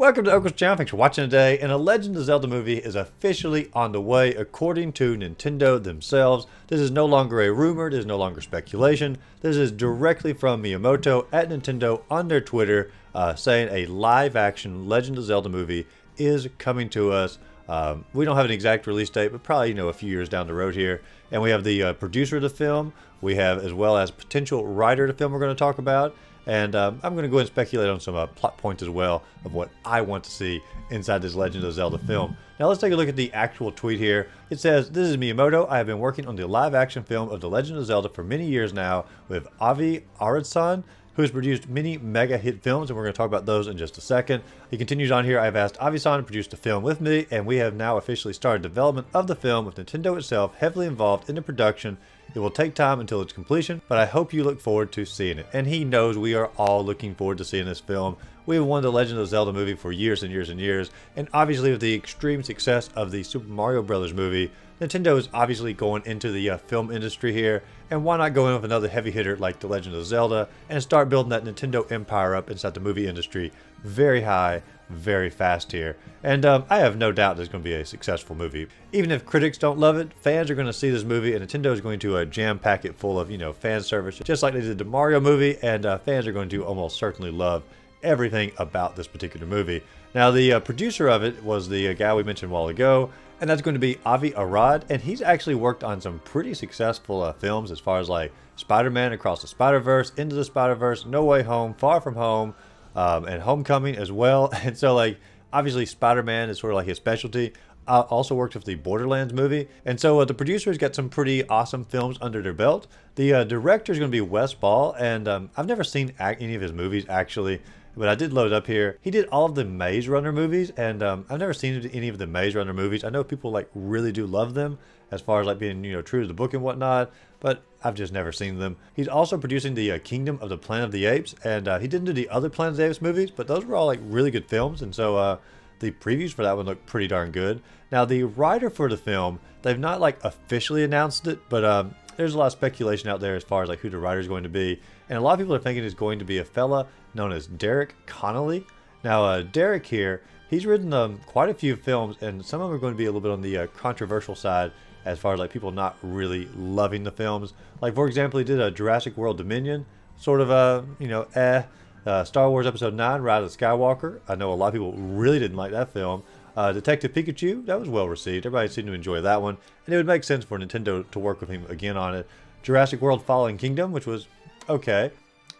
Welcome to Uncle's Channel. Thanks for watching today. And a Legend of Zelda movie is officially on the way, according to Nintendo themselves. This is no longer a rumor. This is no longer speculation. This is directly from Miyamoto at Nintendo on their Twitter, saying a live-action Legend of Zelda movie is coming to us. We don't have an exact release date, but probably a few years down the road here. And we have the producer of the film. We have as well as potential writer of the film we're going to talk about. And I'm going to go ahead and speculate on some plot points as well of what I want to see inside this Legend of Zelda film. Now let's take a look at the actual tweet here. It says, "This is Miyamoto. I have been working on the live-action film of The Legend of Zelda for many years now with Avi Arad, who has produced many mega hit films, and we're going to talk about those in just a second." He continues on here, "I've asked Avi-san to produce the film with me, and we have now officially started development of the film with Nintendo itself heavily involved in the production. It will take time until its completion, but I hope you look forward to seeing it." And he knows we are all looking forward to seeing this film. We've wanted the Legend of Zelda movie for years and years and years, and obviously with the extreme success of the Super Mario Bros. Movie, Nintendo is obviously going into the film industry here, and why not go in with another heavy hitter like The Legend of Zelda and start building that Nintendo empire up inside the movie industry very high, very fast here. And I have no doubt there's going to be a successful movie. Even if critics don't love it, fans are going to see this movie, and Nintendo is going to jam-pack it full of, fan service, just like they did the Mario movie, and fans are going to almost certainly love everything about this particular movie. Now, the producer of it was the guy we mentioned a while ago, and that's going to be Avi Arad, and he's actually worked on some pretty successful films as far as like Spider-Man Across the Spider-Verse, Into the Spider-Verse, No Way Home, Far From Home, and Homecoming as well. And so obviously Spider-Man is sort of like his specialty. Also worked with the Borderlands movie. And so the producers got some pretty awesome films under their belt. The director is going to be Wes Ball, and I've never seen any of his movies actually, but I did load up here. He did all of the Maze Runner movies, and I've never seen any of the Maze Runner movies. I know people really do love them as far as being true to the book and whatnot, but I've just never seen them. He's also producing the Kingdom of the Planet of the Apes, and he didn't do the other Planet of the Apes movies, but those were all really good films, and so the previews for that one look pretty darn good. Now, the writer for the film, they've not officially announced it, but there's a lot of speculation out there as far as who the writer is going to be, and a lot of people are thinking it's going to be a fella known as Derek Connolly. Now, Derek here, he's written quite a few films, and some of them are going to be a little bit on the controversial side as far as people not really loving the films. For example, he did a Jurassic World Dominion, sort of Star Wars Episode 9, Rise of Skywalker. I know a lot of people really didn't like that film. Detective Pikachu, that was well received. Everybody seemed to enjoy that one, and it would make sense for Nintendo to work with him again on it. Jurassic World Fallen Kingdom, which was okay.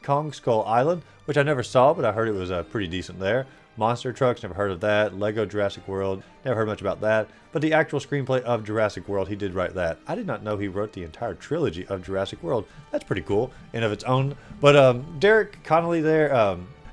Kong Skull Island, which I never saw, but I heard it was pretty decent there. Monster Trucks, never heard of that. Lego Jurassic World, never heard much about that. But the actual screenplay of Jurassic World, he did write that. I did not know he wrote the entire trilogy of Jurassic World. That's pretty cool in of its own. But Derek Connolly there,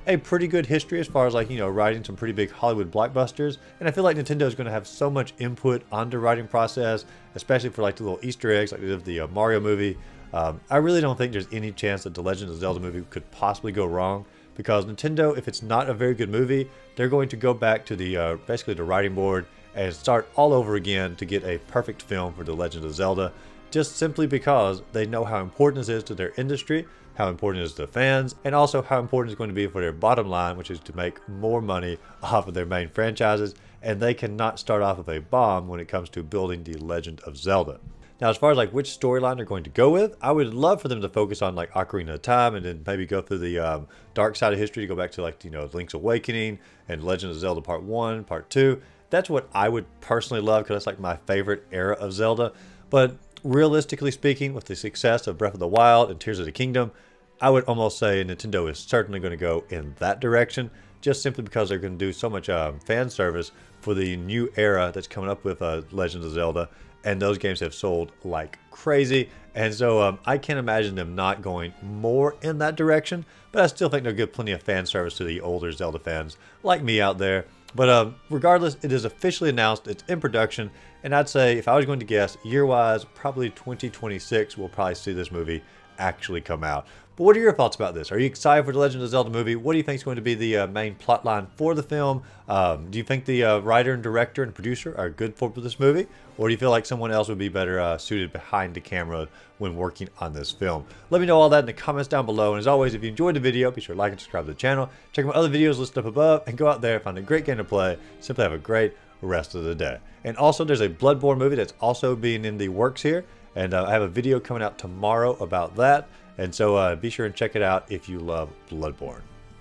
a pretty good history as far as writing some pretty big Hollywood blockbusters. And I feel like Nintendo is going to have so much input on the writing process, especially for the little Easter eggs like they did with the Mario movie. I really don't think there's any chance that the Legend of Zelda movie could possibly go wrong, because Nintendo, if it's not a very good movie, they're going to go back to the basically the writing board and start all over again to get a perfect film for The Legend of Zelda, just simply because they know how important this is to their industry, how important it is to fans, and also how important it's going to be for their bottom line, which is to make more money off of their main franchises, and they cannot start off with a bomb when it comes to building The Legend of Zelda. Now, as far as which storyline they're going to go with, I would love for them to focus on Ocarina of Time, and then maybe go through the dark side of history to go back to Link's Awakening and Legend of Zelda Part 1, Part 2. That's what I would personally love, because that's my favorite era of Zelda. But realistically speaking, with the success of Breath of the Wild and Tears of the Kingdom, I would almost say Nintendo is certainly going to go in that direction, just simply because they're going to do so much fan service for the new era that's coming up with Legend of Zelda. And those games have sold like crazy. And so I can't imagine them not going more in that direction. But I still think they'll give plenty of fan service to the older Zelda fans like me out there. But regardless, it is officially announced. It's in production. And I'd say, if I was going to guess, year-wise, probably 2026, we'll probably see this movie actually come out. But what are your thoughts about this? Are you excited for the Legend of Zelda movie? What do you think is going to be the main plot line for the film? Do you think the writer and director and producer are good for this movie? Or do you feel like someone else would be better suited behind the camera when working on this film? Let me know all that in the comments down below. And as always, if you enjoyed the video, be sure to like and subscribe to the channel. Check out my other videos listed up above. And go out there, find a great game to play. Simply have a great rest of the day. And also, there's a Bloodborne movie that's also being in the works here. And I have a video coming out tomorrow about that. And so be sure and check it out if you love Bloodborne.